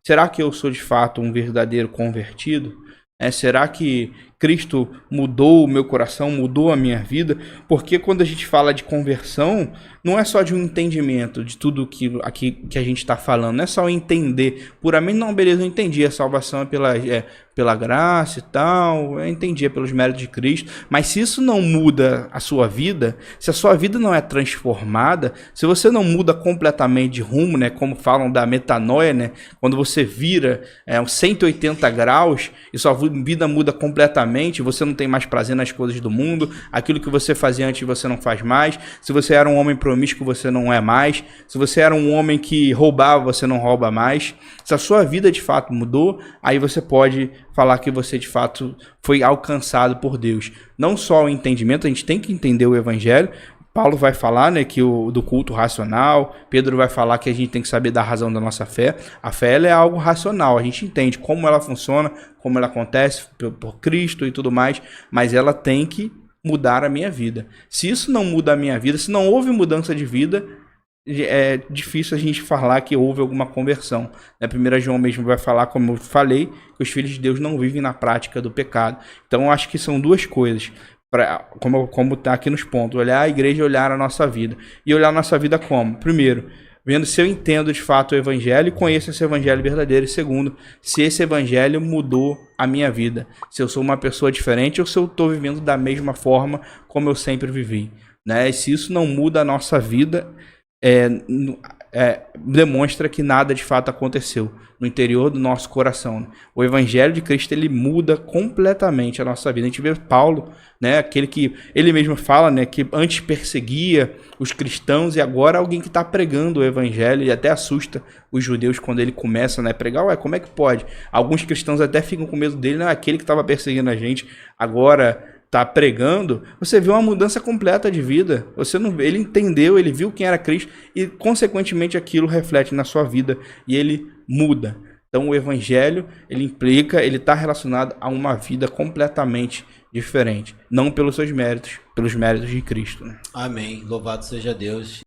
Será que eu sou de fato um verdadeiro convertido? Será que Cristo mudou o meu coração, mudou a minha vida? Porque quando a gente fala de conversão, não é só de um entendimento de tudo que a gente está falando, não é só entender puramente, não, beleza, eu entendi, a salvação é pela graça e tal, eu entendi, é pelos méritos de Cristo, mas se isso não muda a sua vida, se a sua vida não é transformada, se você não muda completamente de rumo, né, como falam da metanoia, né, quando você vira uns 180 graus e sua vida muda completamente, você não tem mais prazer nas coisas do mundo, aquilo que você fazia antes você não faz mais, se você era um homem promíscuo você não é mais, se você era um homem que roubava você não rouba mais, se a sua vida de fato mudou, aí você pode falar que você de fato foi alcançado por Deus. Não só o entendimento, a gente tem que entender o evangelho. Paulo vai falar, né, que do culto racional, Pedro vai falar que a gente tem que saber da razão da nossa fé. A fé ela é algo racional, a gente entende como ela funciona, como ela acontece por Cristo e tudo mais, mas ela tem que mudar a minha vida. Se isso não muda a minha vida, se não houve mudança de vida, é difícil a gente falar que houve alguma conversão. 1 João mesmo vai falar, como eu falei, que os filhos de Deus não vivem na prática do pecado. Então eu acho que são duas coisas, como está aqui nos pontos, olhar a igreja e olhar a nossa vida. E olhar a nossa vida como? Primeiro, vendo se eu entendo de fato o evangelho e conheço esse evangelho verdadeiro. E segundo, se esse evangelho mudou a minha vida. Se eu sou uma pessoa diferente ou se eu estou vivendo da mesma forma como eu sempre vivi. E se isso não muda a nossa vida, demonstra que nada de fato aconteceu no interior do nosso coração. O evangelho de Cristo, ele muda completamente a nossa vida. A gente vê Paulo, aquele que ele mesmo fala, que antes perseguia os cristãos e agora alguém que está pregando o evangelho, e até assusta os judeus quando ele começa a pregar. Como é que pode? Alguns cristãos até ficam com medo dele, aquele que estava perseguindo a gente agora está pregando. Você vê uma mudança completa de vida. Ele entendeu, ele viu quem era Cristo e, consequentemente, aquilo reflete na sua vida e ele muda. Então, o evangelho, ele está relacionado a uma vida completamente diferente. Não pelos seus méritos, pelos méritos de Cristo. Amém. Louvado seja Deus.